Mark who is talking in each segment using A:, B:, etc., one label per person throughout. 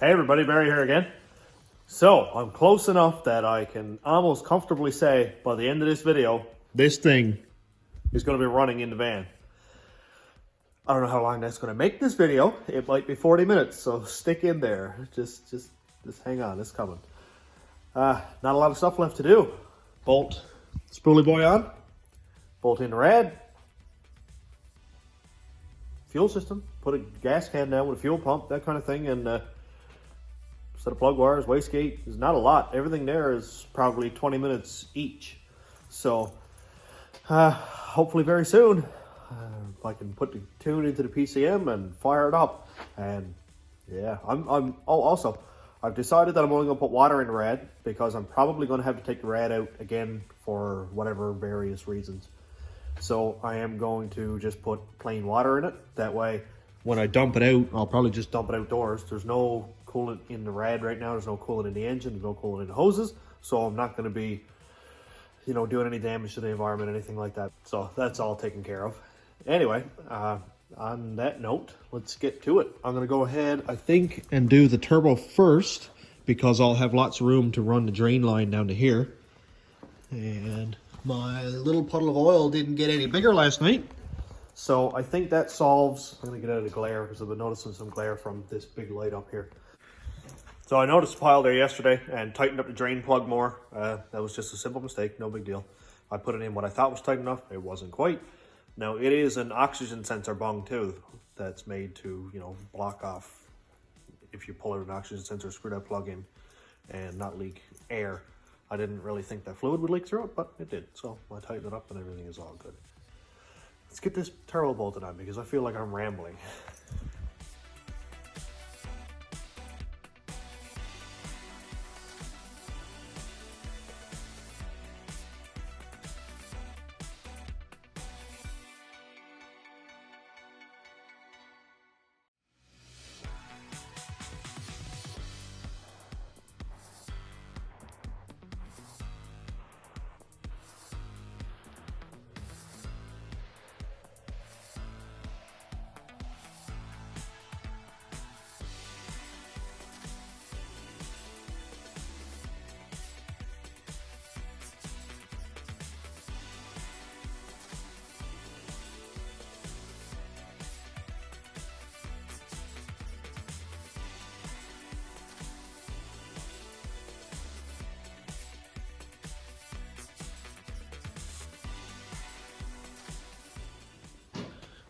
A: Hey everybody, Barry here again. So, I'm close enough that I can almost comfortably say by the end of this video, this thing is going to be running in the van. I don't know how long that's going to make this video. It might be 40 minutes, so stick in there. Just hang on, it's coming. Not a lot of stuff left to do. Bolt spoolie boy on, bolt in the rad, fuel system, put a gas can down with a fuel pump, that kind of thing, and set of plug wires, wastegate. There's not a lot. Everything there is probably 20 minutes each. So hopefully very soon I can put the tune into the PCM and fire it up. And yeah, also I've decided that I'm only going to put water in the rad because I'm probably going to have to take the rad out again for whatever various reasons. So I am going to just put plain water in it. That way when I dump it out, I'll probably just dump it outdoors. There's no coolant in the rad right now. There's no coolant in the engine. There's no coolant in the hoses. So I'm not going to be, doing any damage to the environment, anything like that. So that's all taken care of. Anyway, on that note, let's get to it. I'm going to go ahead, I think, and do the turbo first because I'll have lots of room to run the drain line down to here. And my little puddle of oil didn't get any bigger last night. So I think that solves, I'm going to get out of the glare because I've been noticing some glare from this big light up here. So I noticed a pile there yesterday and tightened up the drain plug more. That was just a simple mistake, no big deal. I put it in what I thought was tight enough. It wasn't quite. Now it is an oxygen sensor bung too that's made to, block off if you pull out an oxygen sensor, screw that plug in and not leak air. I didn't really think that fluid would leak through it, but it did. So I tightened it up and everything is all good. Let's get this turbo bolted on because I feel like I'm rambling.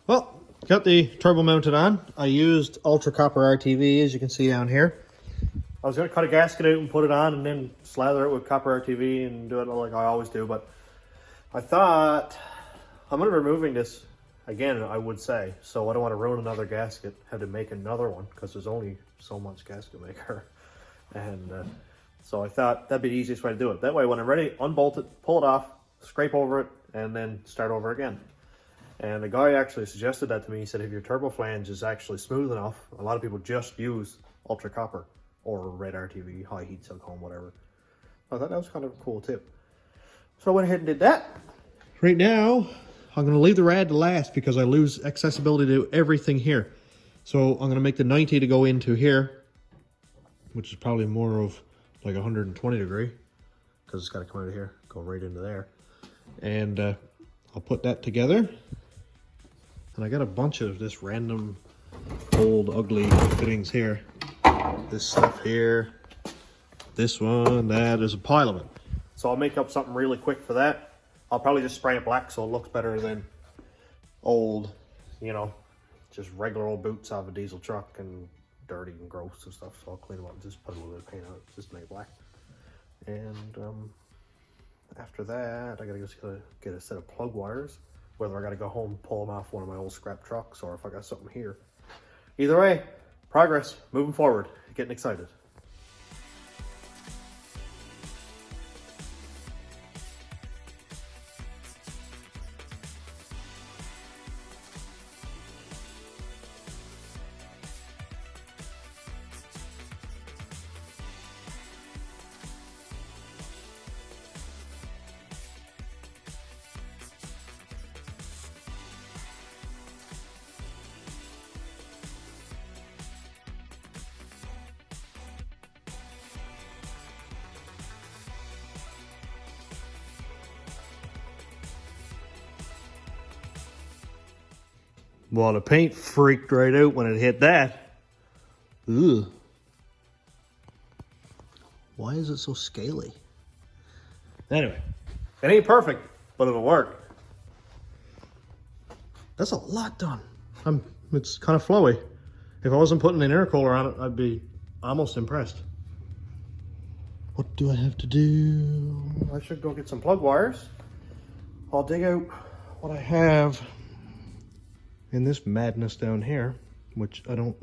A: Well, got the turbo mounted on. I used ultra copper RTV, as you can see down here. I was going to cut a gasket out and put it on and then slather it with copper RTV and do it like I always do, but I thought I'm going to be removing this again, I would say. So I don't want to ruin another gasket, have to make another one because there's only so much gasket maker. And so I thought that'd be the easiest way to do it. That way when I'm ready, unbolt it, pull it off, scrape over it, and then start over again. And the guy actually suggested that to me. He said, if your turbo flange is actually smooth enough, a lot of people just use ultra copper or red RTV, high heat silicone, whatever. I thought that was kind of a cool tip. So I went ahead and did that. Right now, I'm going to leave the rad to last because I lose accessibility to everything here. So I'm going to make the 90 to go into here, which is probably more of like 120 degree because it's got to come out of here, go right into there. And I'll put that together. And I got a bunch of this random old ugly fittings here. This stuff here, this one, that, there's a pile of it. So I'll make up something really quick for that. I'll probably just spray it black so it looks better than old, just regular old boots out of a diesel truck and dirty and gross and stuff. So I'll clean them up and just put a little bit of paint on it, just make it black. And after that, I gotta just get a set of plug wires. Whether I gotta go home, pull them off one of my old scrap trucks, or if I got something here. Either way, progress, moving forward, getting excited. Well, the paint freaked right out when it hit that. Ugh. Why is it so scaly? Anyway, it ain't perfect, but it'll work. That's a lot done. It's kind of flowy. If I wasn't putting an intercooler on it, I'd be almost impressed. What do I have to do? I should go get some plug wires. I'll dig out what I have in this madness down here, which I don't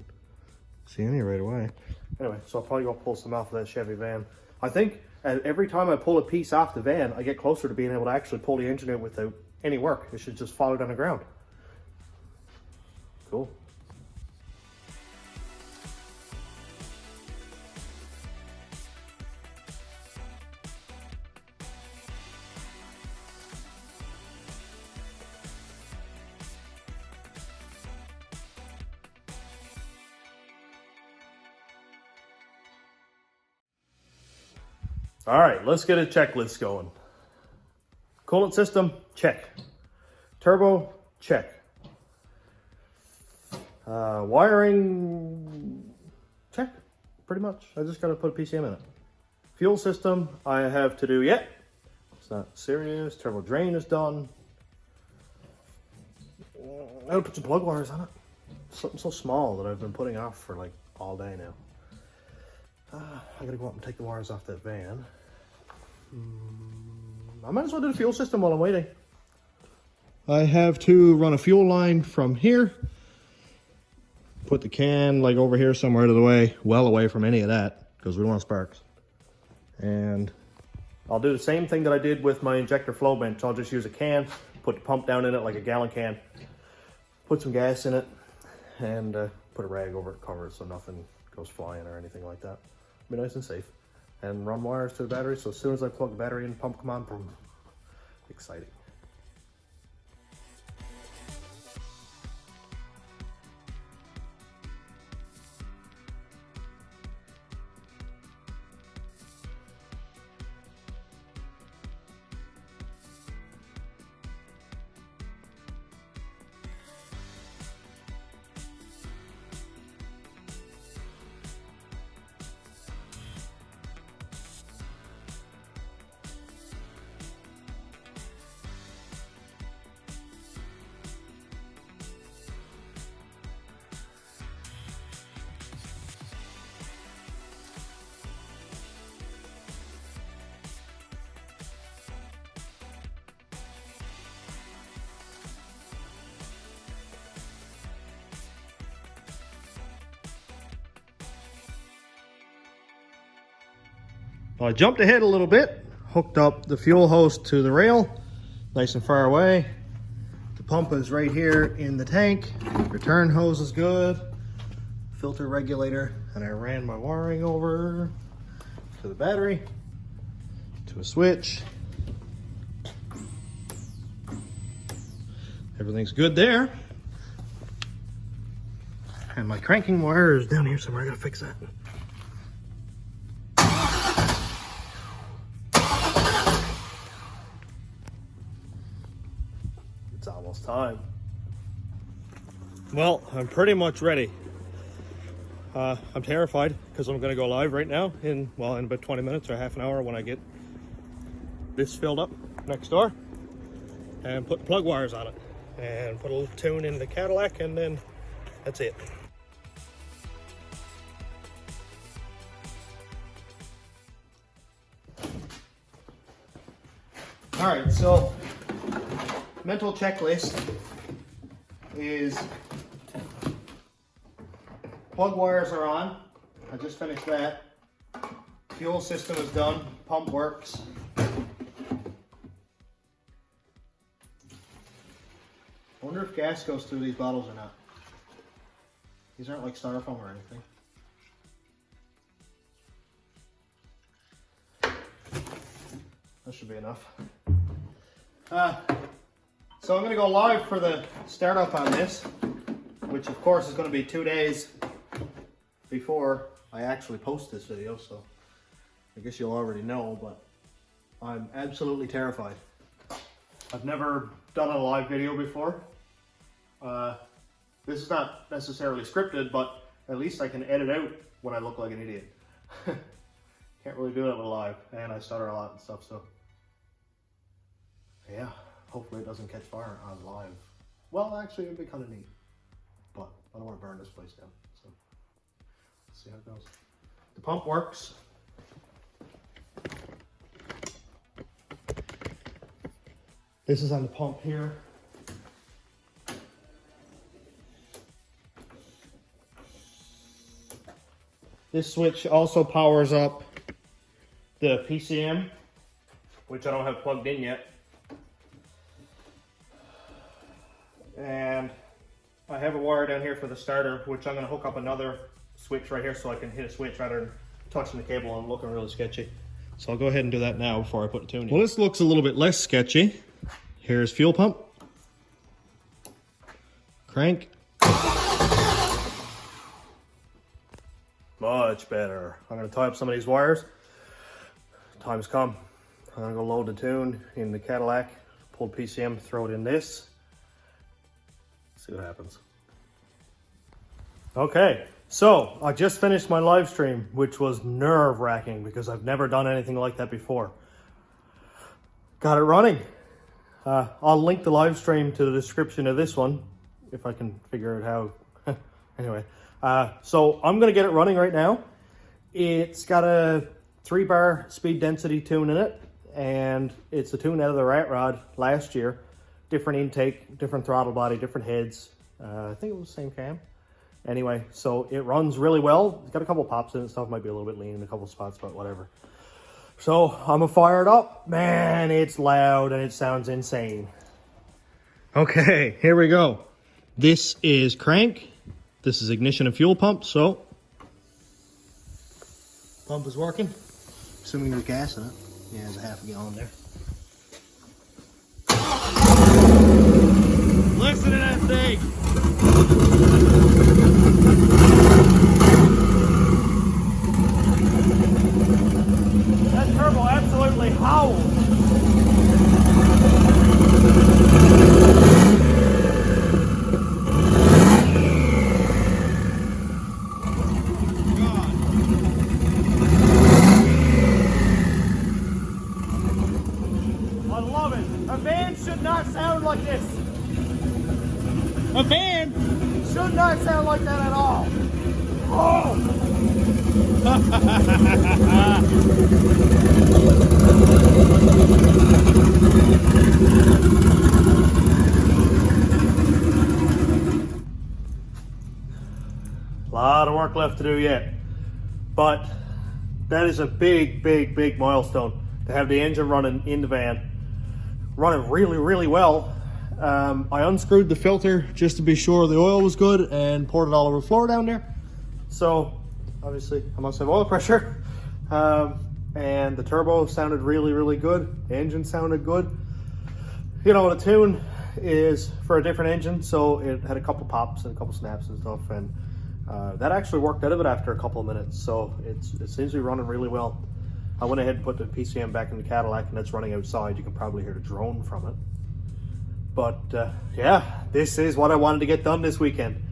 A: see any right away. Anyway, so I'll probably go pull some off of that Chevy van. I think every time I pull a piece off the van, I get closer to being able to actually pull the engine out without any work. It should just follow down the ground. Cool. All right, let's get a checklist going. Coolant system, check. Turbo, check. Wiring, check, pretty much. I just gotta put a PCM in it. Fuel system, I have to do yet. It's not serious. Turbo drain is done. I gotta put some plug wires on it. Something so small that I've been putting off for like all day now. I gotta go up and take the wires off that van. I might as well do the fuel system while I'm waiting. I have to run a fuel line from here. Put the can like over here somewhere out of the way, well away from any of that, because we don't want sparks. And I'll do the same thing that I did with my injector flow bench. I'll just use a can, put the pump down in it like a gallon can, put some gas in it, and put a rag over it, cover it so nothing goes flying or anything like that. Be nice and safe. And run wires to the battery, so as soon as I plug the battery in, pump come on, boom. Exciting. Well, I jumped ahead a little bit, hooked up the fuel hose to the rail, nice and far away. The pump is right here in the tank. Return hose is good. Filter regulator, and I ran my wiring over to the battery, to a switch. Everything's good there. And my cranking wire is down here somewhere. I gotta fix that. It's almost time. Well, I'm pretty much ready. I'm terrified because I'm going to go live right now in about 20 minutes or half an hour when I get this filled up next door and put plug wires on it and put a little tune in the Cadillac, and then that's it. All right, so mental checklist is plug wires are on. I just finished that. Fuel system is done. Pump works. I wonder if gas goes through these bottles or not. These aren't like styrofoam or anything. That should be enough. So I'm going to go live for the startup on this, which of course is going to be 2 days before I actually post this video, so I guess you'll already know, but I'm absolutely terrified. I've never done a live video before. This is not necessarily scripted, but at least I can edit out when I look like an idiot. Can't really do that with live, and I stutter a lot and stuff, so yeah, hopefully it doesn't catch fire on live. Well, actually, it'd be kind of neat, but I don't want to burn this place down, so let's see how it goes. The pump works. This is on the pump here. This switch also powers up the PCM, which I don't have plugged in yet. And I have a wire down here for the starter, which I'm going to hook up another switch right here so I can hit a switch rather than touching the cable and looking really sketchy. So I'll go ahead and do that now before I put the tune in. Well, this looks a little bit less sketchy. Here's fuel pump. Crank. Much better. I'm going to tie up some of these wires. Time's come. I'm going to go load the tune in the Cadillac, pull PCM, throw it in this. See what happens. Okay, so I just finished my live stream, which was nerve-wracking because I've never done anything like that before. Got it running. I'll link the live stream to the description of this one, if I can figure out how. Anyway, so I'm going to get it running right now. It's got a 3-bar speed density tune in it, and it's a tune out of the Rat Rod last year. Different intake, different throttle body, different heads. I think it was the same cam. Anyway, so it runs really well. It's got a couple pops in it. Stuff might be a little bit lean in a couple spots, but whatever. So I'm gonna fire it up. Man, it's loud and it sounds insane. Okay, here we go. This is crank. This is ignition and fuel pump. So pump is working. Assuming there's gas in it. Yeah, there's a half a gallon there. Listen to that thing. That turbo absolutely howls. I love it. A van should not sound like this. A van should not sound like that at all. Oh! A lot of work left to do yet, but that is a big, big, big milestone to have the engine running in the van, running really, really well. I unscrewed the filter just to be sure the oil was good and poured it all over the floor down there. So obviously I must have oil pressure. And the turbo sounded really, really good. The engine sounded good. You know, the tune is for a different engine, so it had a couple pops and a couple snaps and stuff, and that actually worked out of it after a couple of minutes. So it seems to be running really well. I went ahead and put the PCM back in the Cadillac, and it's running outside. You can probably hear the drone from it. But yeah, this is what I wanted to get done this weekend.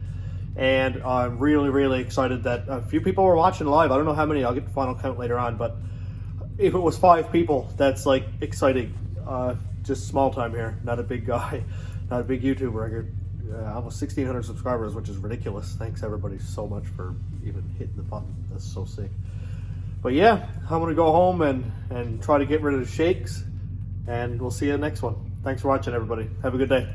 A: And I'm really, really excited that a few people were watching live. I don't know how many, I'll get the final count later on, but if it was 5 people, that's like exciting. Just small time here, not a big guy, not a big YouTuber. I got almost 1,600 subscribers, which is ridiculous. Thanks everybody so much for even hitting the button. That's so sick. But yeah, I'm gonna go home and try to get rid of the shakes, and we'll see you in the next one. Thanks for watching, everybody. Have a good day.